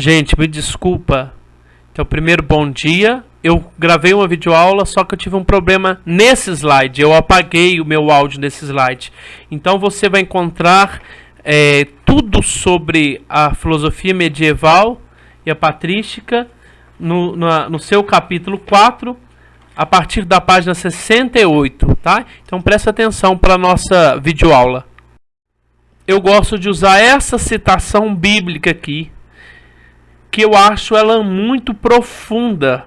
Gente, me desculpa. Então, primeiro, bom dia. Eu gravei uma videoaula, só que eu tive um problema nesse slide. Eu apaguei o meu áudio nesse slide. Então, você vai encontrar tudo sobre a filosofia medieval e a patrística no seu capítulo 4, a partir da página 68, tá? Então, presta atenção para a nossa videoaula. Eu gosto de usar essa citação bíblica aqui, que eu acho ela muito profunda,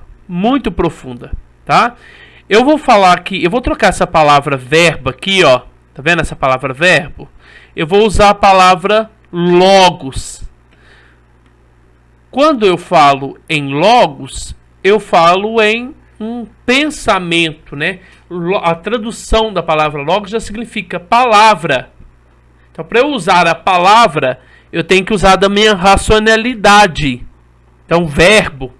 tá? Eu vou falar aqui, eu vou trocar essa palavra verbo aqui, ó. Tá vendo essa palavra verbo? Eu vou usar a palavra logos. Quando eu falo em logos, eu falo em um pensamento, né? A tradução da palavra logos já significa palavra. Então, para eu usar a palavra, eu tenho que usar da minha racionalidade. Então, verbo,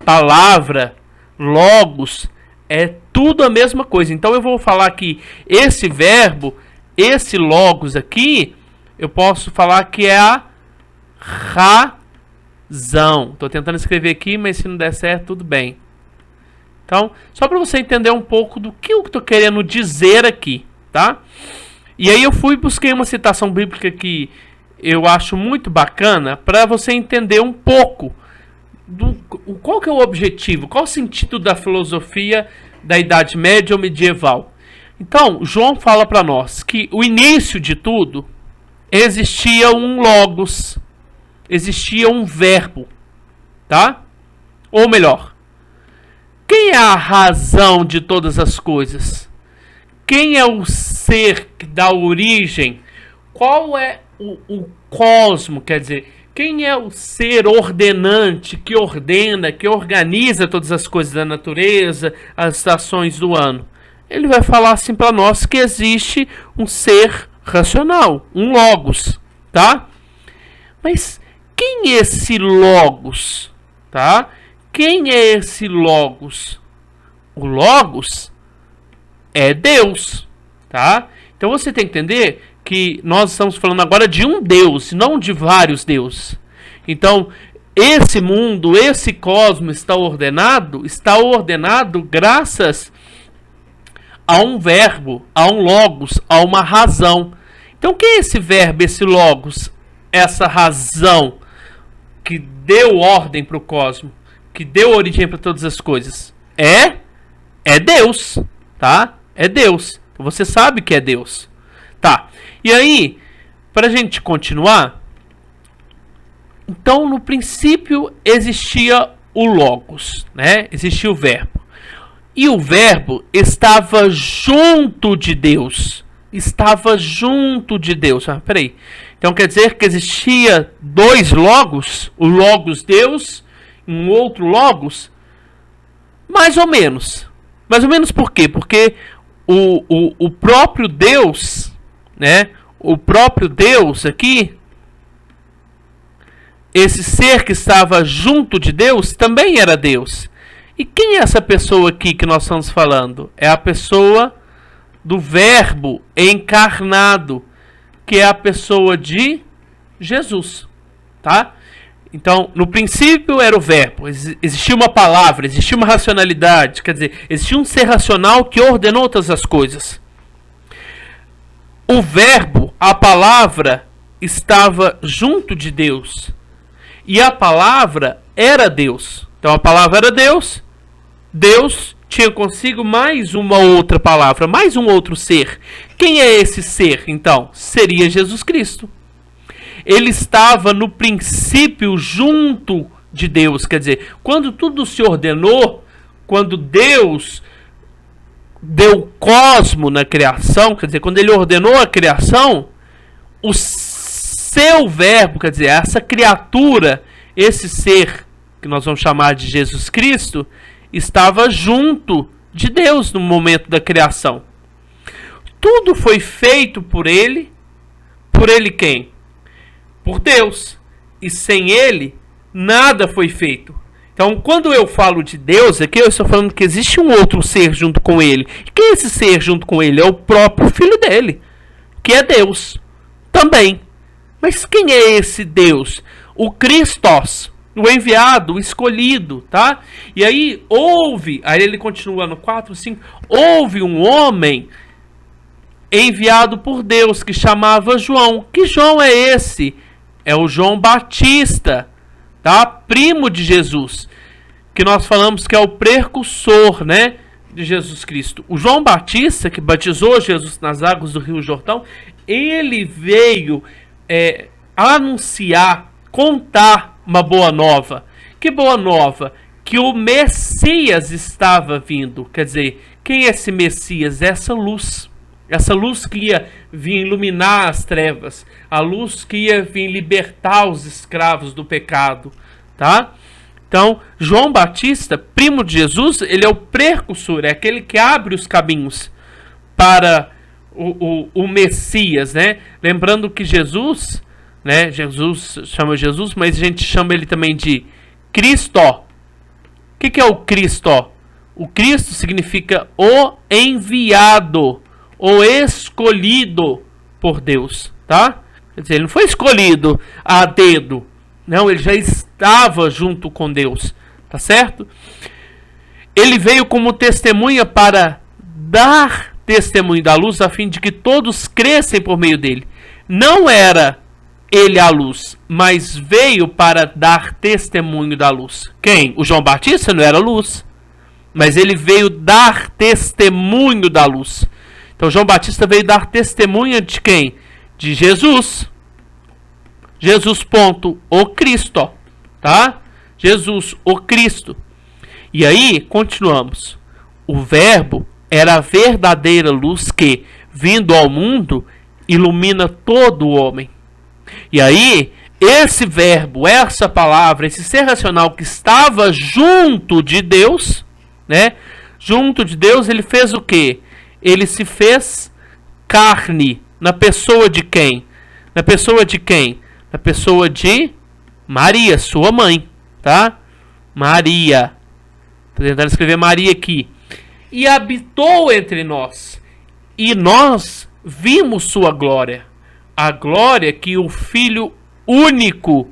palavra, logos, é tudo a mesma coisa. Então, eu vou falar que esse verbo, esse logos aqui, eu posso falar que é a razão. Estou tentando escrever aqui, mas se não der certo, tudo bem. Então, só para você entender um pouco do que eu estou querendo dizer aqui, tá? E aí eu busquei uma citação bíblica que eu acho muito bacana para você entender um pouco qual que é o objetivo, qual o sentido da filosofia da Idade Média ou medieval. Então, João fala para nós que o início de tudo existia um logos, existia um verbo, tá? Ou melhor, quem é a razão de todas as coisas? Quem é o ser que dá origem? Qual é o cosmo? Quer dizer, quem é o ser ordenante que ordena, que organiza todas as coisas da natureza, as estações do ano? Ele vai falar assim para nós que existe um ser racional, um logos, tá? Mas quem é esse logos, tá? Quem é esse logos? O logos é Deus, tá? Então você tem que entender que nós estamos falando agora de um Deus, não de vários deuses. Então, esse mundo, esse cosmos está ordenado graças a um verbo, a um logos, a uma razão. Então, quem é esse verbo, esse logos, essa razão que deu ordem para o cosmos, que deu origem para todas as coisas? É Deus, tá? É Deus. Você sabe que é Deus. Tá. E aí, para a gente continuar, então no princípio existia o logos, né? Existia o verbo. E o verbo estava junto de Deus. Estava junto de Deus. Ah, peraí. Então quer dizer que existia dois logos? O logos Deus e um outro logos? Mais ou menos. Mais ou menos por quê? Porque o próprio Deus, né? O próprio Deus aqui, esse ser que estava junto de Deus, também era Deus. E quem é essa pessoa aqui que nós estamos falando? É a pessoa do Verbo encarnado, que é a pessoa de Jesus, tá? Então, no princípio era o verbo, existia uma palavra, existia uma racionalidade, quer dizer, existia um ser racional que ordenou todas as coisas. O verbo, a palavra, estava junto de Deus. E a palavra era Deus. Então a palavra era Deus. Deus tinha consigo mais uma outra palavra, mais um outro ser. Quem é esse ser, então? Seria Jesus Cristo. Ele estava no princípio junto de Deus. Quer dizer, quando tudo se ordenou, quando Deus deu cosmo na criação, quer dizer, quando ele ordenou a criação, o seu verbo, quer dizer, essa criatura, esse ser que nós vamos chamar de Jesus Cristo, estava junto de Deus no momento da criação. Tudo foi feito por ele quem? Por Deus. E sem ele, nada foi feito. Então, quando eu falo de Deus aqui, eu estou falando que existe um outro ser junto com ele. E quem é esse ser junto com ele? É o próprio Filho dele, que é Deus também. Mas quem é esse Deus? O Christos, O enviado, o escolhido, tá? E aí ele continua no 4, 5, houve um homem enviado por Deus que chamava João. Que João é esse? É o João Batista, tá? Primo de Jesus, que nós falamos que é o precursor, né, de Jesus Cristo. O João Batista, que batizou Jesus nas águas do Rio Jordão, ele veio anunciar, contar uma boa nova. Que boa nova? Que o Messias estava vindo. Quer dizer, quem é esse Messias? Essa luz. Essa luz que ia vir iluminar as trevas. A luz que ia vir libertar os escravos do pecado. Tá? Então, João Batista, primo de Jesus, ele é o precursor. É aquele que abre os caminhos para o Messias, né? Lembrando que Jesus, né? Jesus chama Jesus, mas a gente chama ele também de Cristo. O que é o Cristo? O Cristo significa o enviado, o escolhido por Deus, tá? Quer dizer, ele não foi escolhido a dedo, não, ele já estava junto com Deus, tá certo? Ele veio como testemunha para dar testemunho da luz, a fim de que todos crescem por meio dele. Não era ele a luz, mas veio para dar testemunho da luz. Quem? O João Batista não era luz, mas ele veio dar testemunho da luz. Então João Batista veio dar testemunha de quem? De Jesus. Jesus, ponto, o Cristo, tá? Jesus, o Cristo. E aí, continuamos. O verbo era a verdadeira luz que, vindo ao mundo, ilumina todo o homem. E aí, esse verbo, essa palavra, esse ser racional que estava junto de Deus, né? Junto de Deus, ele fez o quê? Ele se fez carne. Na pessoa de quem? Na pessoa de quem? Na pessoa de Maria, sua mãe, tá? Maria. Estou tentando escrever Maria aqui. E habitou entre nós. E nós vimos sua glória. A glória que o Filho único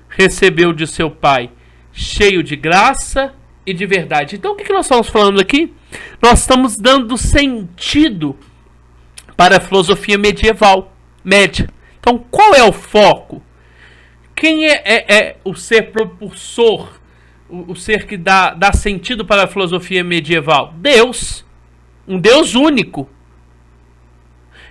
recebeu de seu Pai. Cheio de graça e de verdade. Então o que nós estamos falando aqui? Nós estamos dando sentido para a filosofia medieval, média. Então qual é o foco? Quem é o ser propulsor? O ser que dá sentido para a filosofia medieval? Deus. Um Deus único.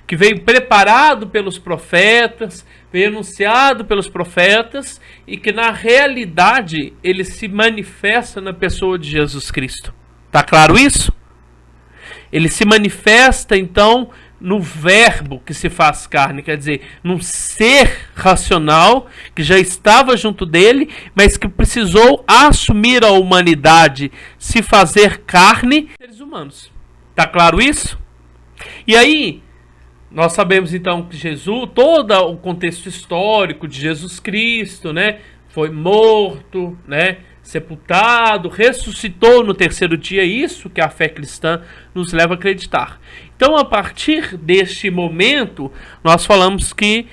Que veio preparado pelos profetas, veio anunciado pelos profetas, e que na realidade ele se manifesta na pessoa de Jesus Cristo. Tá claro isso? Ele se manifesta então no verbo que se faz carne, quer dizer, num ser racional que já estava junto dele, mas que precisou assumir a humanidade, se fazer carne, seres humanos. Tá claro isso? E aí, nós sabemos então que Jesus, todo o contexto histórico de Jesus Cristo, né, foi morto, né, sepultado, ressuscitou no terceiro dia, isso que a fé cristã nos leva a acreditar. Então, a partir deste momento, nós falamos que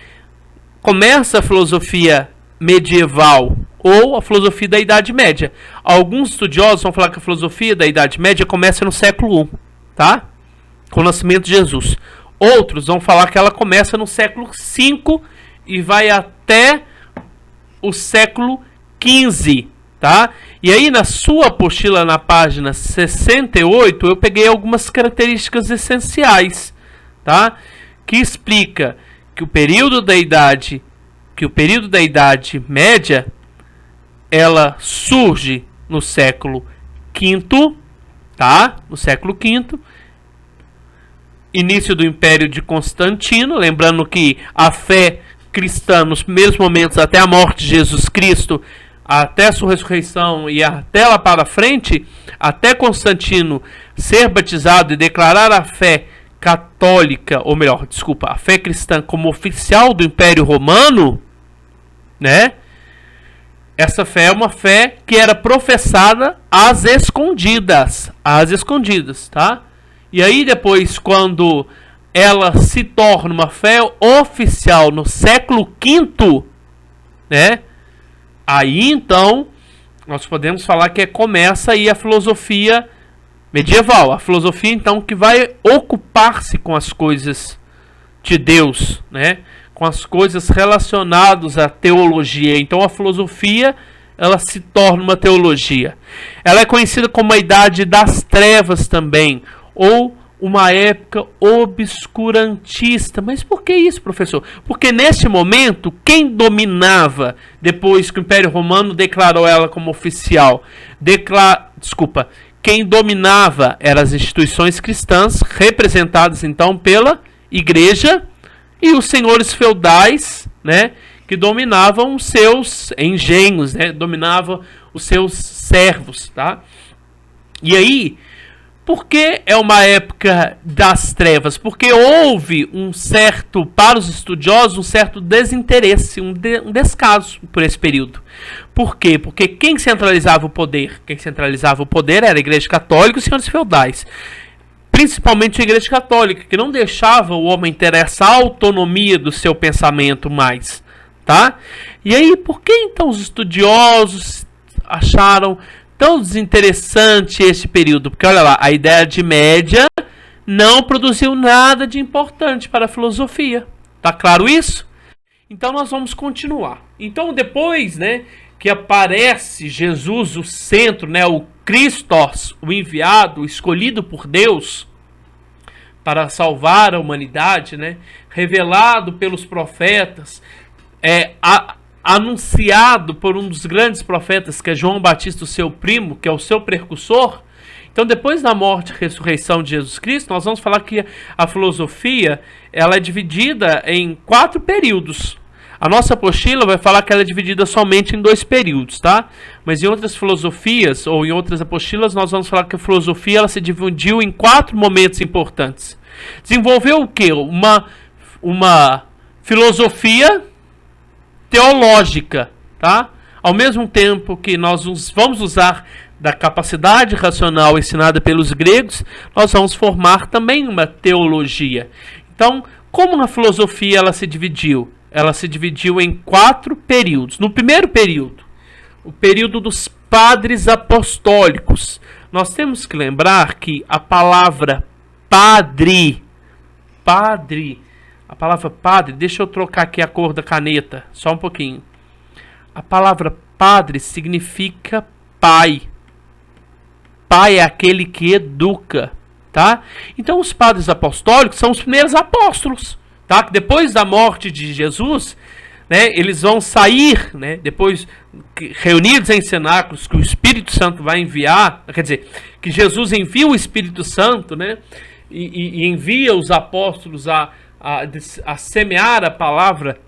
começa a filosofia medieval ou a filosofia da Idade Média. Alguns estudiosos vão falar que a filosofia da Idade Média começa no século I, tá? Com o nascimento de Jesus. Outros vão falar que ela começa no século V e vai até o século XV, tá? E aí na sua apostila, na página 68, eu peguei algumas características essenciais, tá? Que explica que o período da Idade Média, ela surge no século V, tá? No século V, início do Império de Constantino, lembrando que a fé cristã nos primeiros momentos até a morte de Jesus Cristo, até a sua ressurreição e até lá para frente, até Constantino ser batizado e declarar a fé católica, ou melhor, desculpa, a fé cristã como oficial do Império Romano, né? Essa fé é uma fé que era professada às escondidas, tá? E aí depois, quando ela se torna uma fé oficial no século V, né? aí então nós podemos falar que começa aí a filosofia medieval, a filosofia então que vai ocupar-se com as coisas de Deus, né? Com as coisas relacionadas à teologia. Então a filosofia, ela se torna uma teologia. Ela é conhecida como a Idade das Trevas também, ou uma época obscurantista. Mas por que isso, professor? Porque nesse momento, quem dominava, depois que o Império Romano declarou ela como oficial, quem dominava eram as instituições cristãs, representadas então pela Igreja, e os senhores feudais, né, que dominavam os seus engenhos, né, dominavam os seus servos, tá? E aí, por que é uma época das trevas? Porque houve para os estudiosos, um certo desinteresse, um descaso por esse período. Por quê? Porque quem centralizava o poder? Quem centralizava o poder era a Igreja Católica e os senhores feudais. Principalmente a Igreja Católica, que não deixava o homem ter essa autonomia do seu pensamento mais, tá? E aí, por que então os estudiosos acharam tão desinteressante esse período? Porque olha lá, a Idade Média não produziu nada de importante para a filosofia. Tá claro isso? Então nós vamos continuar. Então depois, né, que aparece Jesus, o centro, né, o Christos, o enviado, o escolhido por Deus para salvar a humanidade, né, revelado pelos profetas, anunciado por um dos grandes profetas, que é João Batista, o seu primo, que é o seu precursor. Então, depois da morte e ressurreição de Jesus Cristo, nós vamos falar que a filosofia, ela é dividida em 4 períodos. A nossa apostila vai falar que ela é dividida somente em 2 períodos, tá? Mas em outras filosofias, ou em outras apostilas, nós vamos falar que a filosofia, ela se dividiu em 4 momentos importantes. Desenvolveu o quê? Uma filosofia teológica, tá? Ao mesmo tempo que nós vamos usar da capacidade racional ensinada pelos gregos, nós vamos formar também uma teologia. Então, como a filosofia ela se dividiu? Ela se dividiu em 4 períodos. No primeiro período, o período dos padres apostólicos. Nós temos que lembrar que a palavra padre, a palavra padre, deixa eu trocar aqui a cor da caneta, só um pouquinho. A palavra padre significa pai. Pai é aquele que educa, tá? Então os padres apostólicos são os primeiros apóstolos, tá? Que depois da morte de Jesus, né, eles vão sair, né, depois reunidos em cenáculos que o Espírito Santo vai enviar, quer dizer, que Jesus envia o Espírito Santo, né, e envia os apóstolos a semear a palavra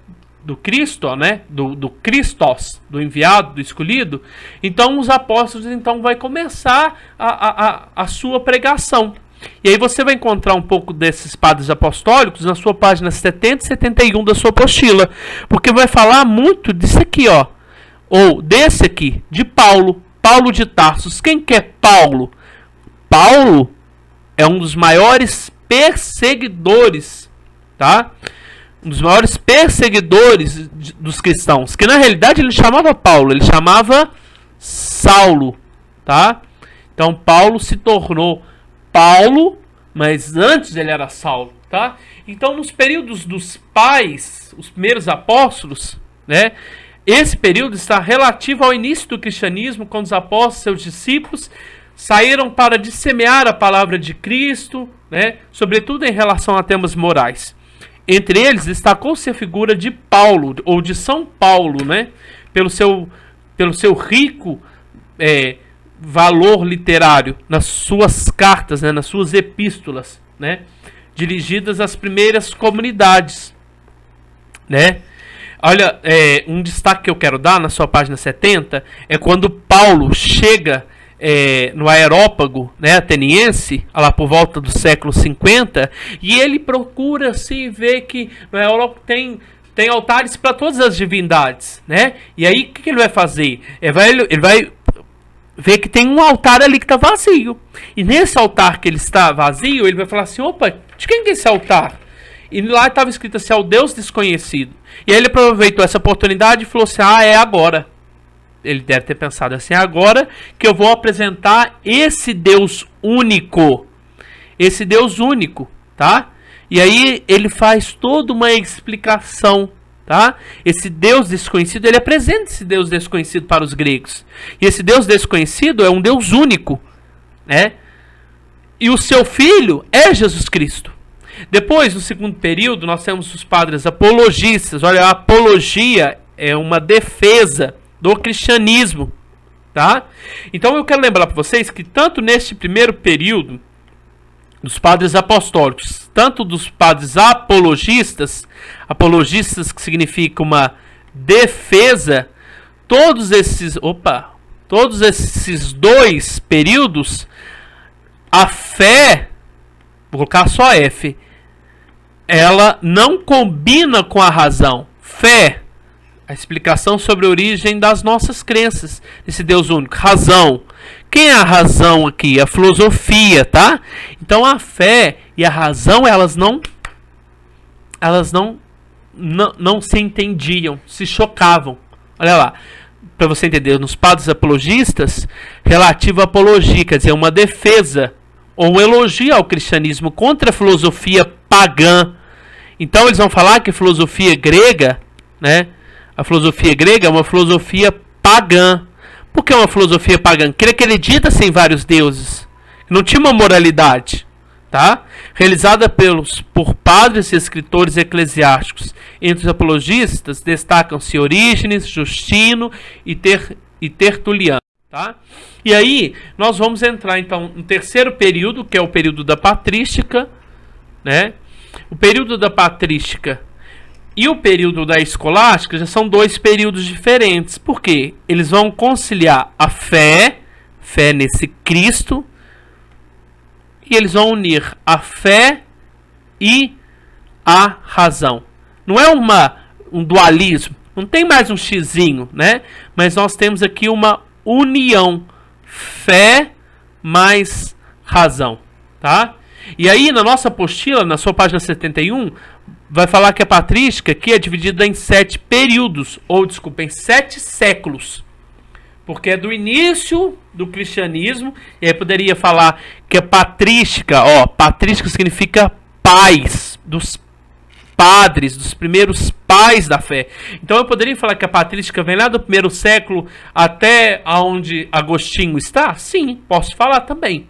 do Cristo, né, do Christos, do enviado, do escolhido. Então os apóstolos então vai começar a sua pregação. E aí você vai encontrar um pouco desses padres apostólicos na sua página 70 e 71 da sua apostila, porque vai falar muito disso aqui, ó, ou desse aqui, de Paulo de Tarso. Quem que é Paulo? Paulo é um dos maiores perseguidores, tá? Um dos maiores perseguidores dos cristãos, que na realidade ele chamava Paulo, ele chamava Saulo, tá? Então Paulo se tornou Paulo, mas antes ele era Saulo, tá? Então nos períodos dos pais, os primeiros apóstolos, né? Esse período está relativo ao início do cristianismo, quando os apóstolos, seus discípulos, saíram para dissemear a palavra de Cristo, né? Sobretudo em relação a temas morais. Entre eles destacou-se a figura de Paulo, ou de São Paulo, né? Pelo seu rico valor literário nas suas cartas, né? Nas suas epístolas, né? Dirigidas às primeiras comunidades, né? Olha, um destaque que eu quero dar na sua página 70 é quando Paulo chega no Areópago, né, ateniense, lá por volta do século 50, e ele procura assim, ver que no Areópago tem altares para todas as divindades, né? E aí o que ele vai fazer? Ele vai ver que tem um altar ali que está vazio. E nesse altar que ele está vazio, ele vai falar assim: opa, de quem que é esse altar? E lá estava escrito assim: ao Deus desconhecido. E aí ele aproveitou essa oportunidade e falou assim: é agora. ele deve ter pensado assim: agora que eu vou apresentar esse Deus único. Esse Deus único, tá? E aí ele faz toda uma explicação, tá? Esse Deus desconhecido, ele apresenta esse Deus desconhecido para os gregos. E esse Deus desconhecido é um Deus único, né? E o seu filho é Jesus Cristo. Depois, no segundo período, nós temos os padres apologistas. Olha, a apologia é uma defesa do cristianismo, tá? Então eu quero lembrar para vocês que tanto neste primeiro período dos padres apostólicos, tanto dos padres apologistas, apologistas que significa uma defesa, todos esses dois períodos, a fé, vou colocar só F, ela não combina com a razão. Fé, a explicação sobre a origem das nossas crenças, esse Deus único. Razão, quem é a razão aqui? A filosofia, tá? Então a fé e a razão, elas não se entendiam, se chocavam. Olha lá, para você entender, nos padres apologistas, relativo à apologia, quer dizer, uma defesa ou um elogio ao cristianismo contra a filosofia pagã. Então eles vão falar que a filosofia grega, né? A filosofia grega é uma filosofia pagã. Por que uma filosofia pagã? Que ele acredita-se em vários deuses. Não tinha uma moralidade, tá? Realizada por padres e escritores eclesiásticos. Entre os apologistas destacam-se Orígenes, Justino e Tertuliano, tá? E aí nós vamos entrar então no terceiro período, que é o período da patrística, né? O período da patrística e o período da escolástica já são dois períodos diferentes. Por quê? Eles vão conciliar a fé nesse Cristo, e eles vão unir a fé e a razão. Não é um dualismo, não tem mais um xizinho, né? Mas nós temos aqui uma união, fé mais razão, tá? E aí na nossa apostila, na sua página 71, vai falar que a patrística aqui é dividida em 7 períodos, em 7 séculos. Porque é do início do cristianismo, e aí poderia falar que a patrística, patrística significa pais, dos padres, dos primeiros pais da fé. Então eu poderia falar que a patrística vem lá do primeiro século até onde Agostinho está? Sim, posso falar também.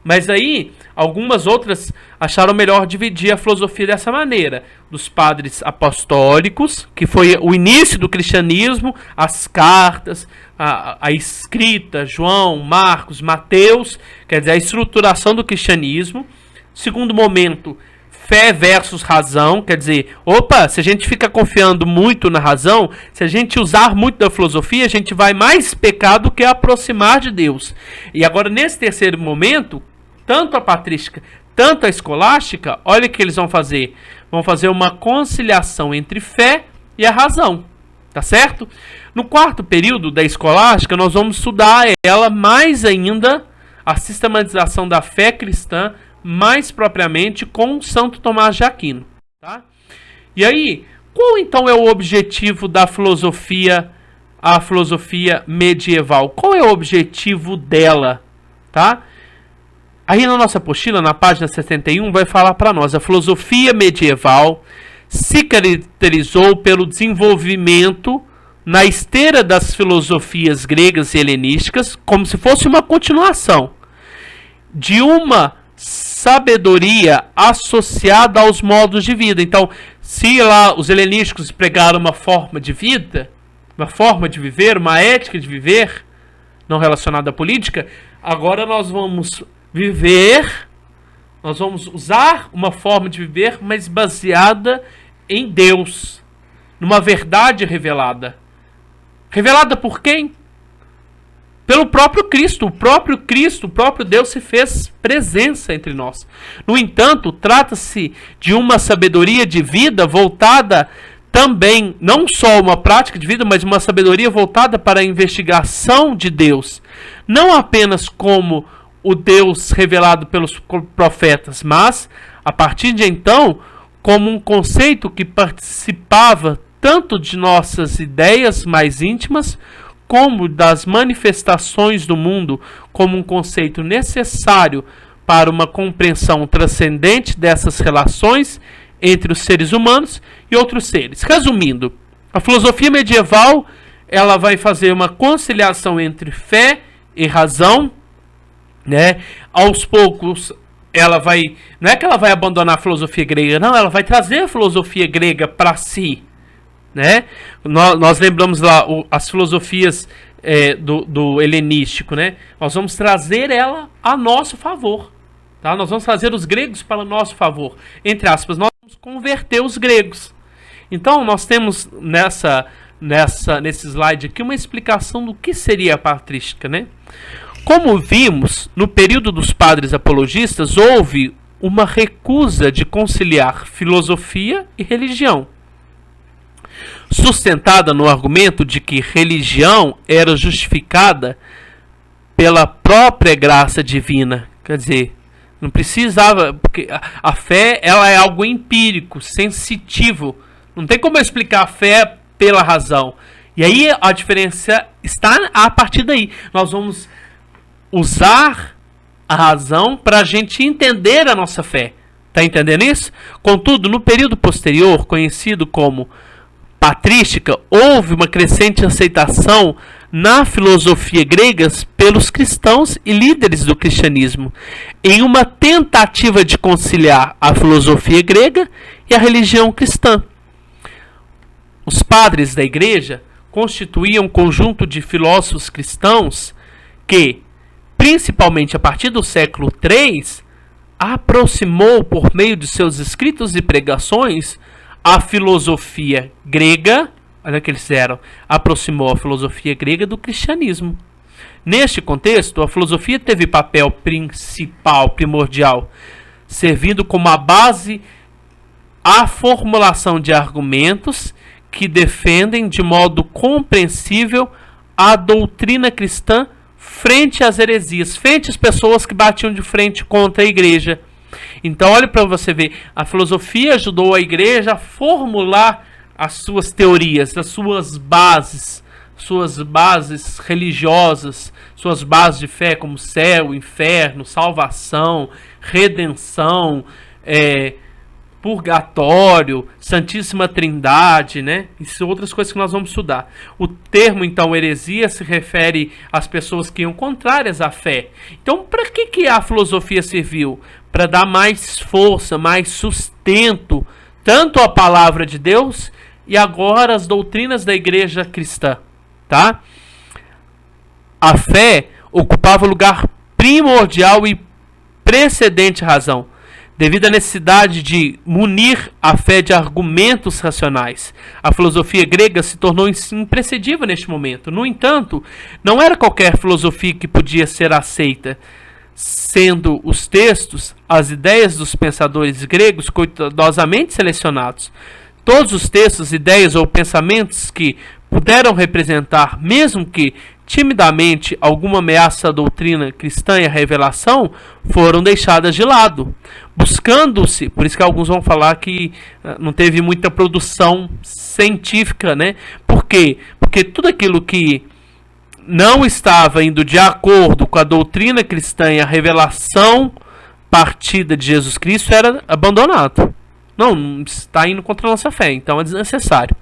Mas aí, algumas outras acharam melhor dividir a filosofia dessa maneira. Dos padres apostólicos, que foi o início do cristianismo, as cartas, a escrita, João, Marcos, Mateus, quer dizer, a estruturação do cristianismo. Segundo momento, fé versus razão, quer dizer, se a gente fica confiando muito na razão, se a gente usar muito da filosofia, a gente vai mais pecar do que aproximar de Deus. E agora, nesse terceiro momento, tanto a patrística, tanto a escolástica, olha o que eles vão fazer. Vão fazer uma conciliação entre fé e a razão, tá certo? No quarto período da escolástica, nós vamos estudar ela mais ainda, a sistematização da fé cristã, mais propriamente com Santo Tomás de Aquino, tá? E aí, qual então é o objetivo da filosofia, a filosofia medieval? Qual é o objetivo dela, tá? Aí na nossa apostila, na página 71, vai falar para nós: a filosofia medieval se caracterizou pelo desenvolvimento na esteira das filosofias gregas e helenísticas, como se fosse uma continuação de uma sabedoria associada aos modos de vida. Então, se lá os helenísticos pregaram uma forma de vida, uma forma de viver, uma ética de viver, não relacionada à política, agora nós vamos usar uma forma de viver, mas baseada em Deus, numa verdade revelada. Revelada por quem? Pelo próprio Cristo. O próprio Deus se fez presença entre nós. No entanto, trata-se de uma sabedoria de vida voltada também, não só uma prática de vida, mas uma sabedoria voltada para a investigação de Deus. Não apenas como o Deus revelado pelos profetas, mas, a partir de então, como um conceito que participava tanto de nossas ideias mais íntimas, como das manifestações do mundo como um conceito necessário para uma compreensão transcendente dessas relações entre os seres humanos e outros seres. Resumindo, a filosofia medieval ela vai fazer uma conciliação entre fé e razão, né? Aos poucos ela vai, não é que ela vai abandonar a filosofia grega, não, ela vai trazer a filosofia grega para si, né? Nós lembramos lá as filosofias do helenístico, né? Nós vamos trazer ela a nosso favor, tá? Nós vamos trazer os gregos para o nosso favor, entre aspas, nós vamos converter os gregos. Então nós temos nesse slide aqui uma explicação do que seria a patrística, né? Como vimos, no período dos padres apologistas, houve uma recusa de conciliar filosofia e religião, sustentada no argumento de que religião era justificada pela própria graça divina. Quer dizer, não precisava, porque a fé ela é algo empírico, sensitivo. Não tem como eu explicar a fé pela razão. E aí a diferença está a partir daí. Nós vamos usar a razão para a gente entender a nossa fé. Está entendendo isso? Contudo, no período posterior, conhecido como patrística, houve uma crescente aceitação na filosofia grega pelos cristãos e líderes do cristianismo, em uma tentativa de conciliar a filosofia grega e a religião cristã. Os padres da igreja constituíam um conjunto de filósofos cristãos que, principalmente a partir do século III, aproximou por meio de seus escritos e pregações a filosofia grega, olha o que eles fizeram, aproximou a filosofia grega do cristianismo. Neste contexto, a filosofia teve papel principal, primordial, servindo como a base à formulação de argumentos que defendem de modo compreensível a doutrina cristã frente às heresias, frente às pessoas que batiam de frente contra a igreja. Então, olha para você ver, a filosofia ajudou a igreja a formular as suas teorias, as suas bases religiosas, suas bases de fé, como céu, inferno, salvação, redenção, purgatório, Santíssima Trindade, né? Isso são outras coisas que nós vamos estudar. O termo, então, heresia se refere às pessoas que iam contrárias à fé. Então, para que a filosofia serviu? Para dar mais força, mais sustento, tanto à palavra de Deus e agora às doutrinas da igreja cristã, tá? A fé ocupava lugar primordial e precedente à razão, devido à necessidade de munir a fé de argumentos racionais. A filosofia grega se tornou imprescindível neste momento. No entanto, não era qualquer filosofia que podia ser aceita, sendo os textos, as ideias dos pensadores gregos cuidadosamente selecionados. Todos os textos, ideias ou pensamentos que puderam representar, mesmo que timidamente, alguma ameaça à doutrina cristã e à revelação, foram deixadas de lado, buscando-se, por isso que alguns vão falar que não teve muita produção científica, né? Por quê? Porque tudo aquilo que não estava indo de acordo com a doutrina cristã e a revelação partida de Jesus Cristo era abandonado. Não está indo contra a nossa fé, então é desnecessário.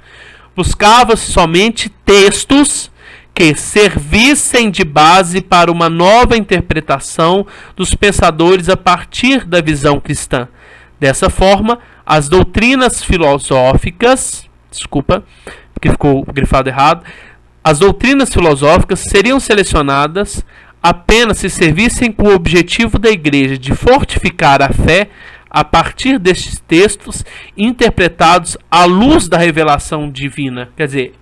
Buscava-se somente textos que servissem de base para uma nova interpretação dos pensadores a partir da visão cristã. Dessa forma, as doutrinas filosóficas, porque ficou grifado errado, as doutrinas filosóficas seriam selecionadas apenas se servissem com o objetivo da igreja de fortificar a fé a partir destes textos interpretados à luz da revelação divina. Quer dizer,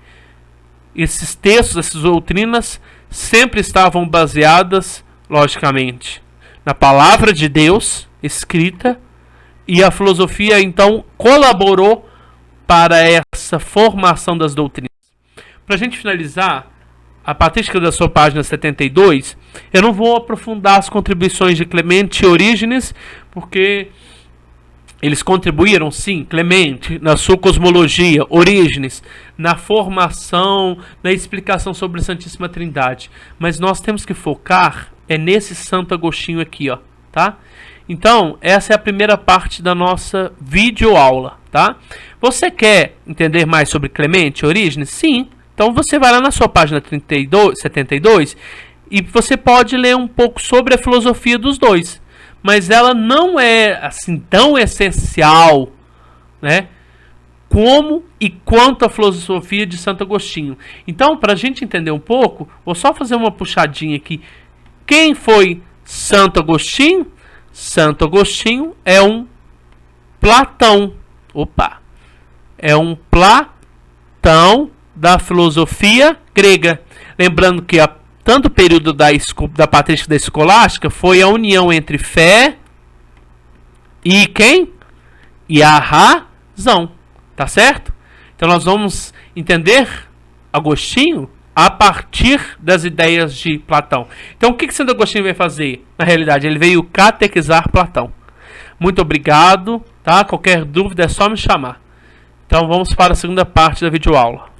esses textos, essas doutrinas sempre estavam baseadas, logicamente, na palavra de Deus escrita, e a filosofia então colaborou para essa formação das doutrinas. Para a gente finalizar, a patrística da sua página 72, eu não vou aprofundar as contribuições de Clemente e Orígenes, porque Eles contribuíram, sim, Clemente, na sua cosmologia, Orígenes, na formação, na explicação sobre a Santíssima Trindade. Mas nós temos que focar nesse Santo Agostinho aqui, ó, tá? Então, essa é a primeira parte da nossa videoaula, tá? Você quer entender mais sobre Clemente, Orígenes? Sim. Então, você vai lá na sua página 72 e você pode ler um pouco sobre a filosofia dos dois. Mas ela não é assim tão essencial, né, como e quanto a filosofia de Santo Agostinho. Então, para a gente entender um pouco, vou só fazer uma puxadinha aqui. Quem foi Santo Agostinho? Santo Agostinho é um Platão. É um Platão da filosofia grega. Lembrando que tanto o período da patrística da escolástica foi a união entre fé e quem? E a razão. Tá certo? Então nós vamos entender Agostinho a partir das ideias de Platão. Então o que Santo Agostinho veio fazer? Na realidade, ele veio catequizar Platão. Muito obrigado. Tá? Qualquer dúvida é só me chamar. Então vamos para a segunda parte da videoaula.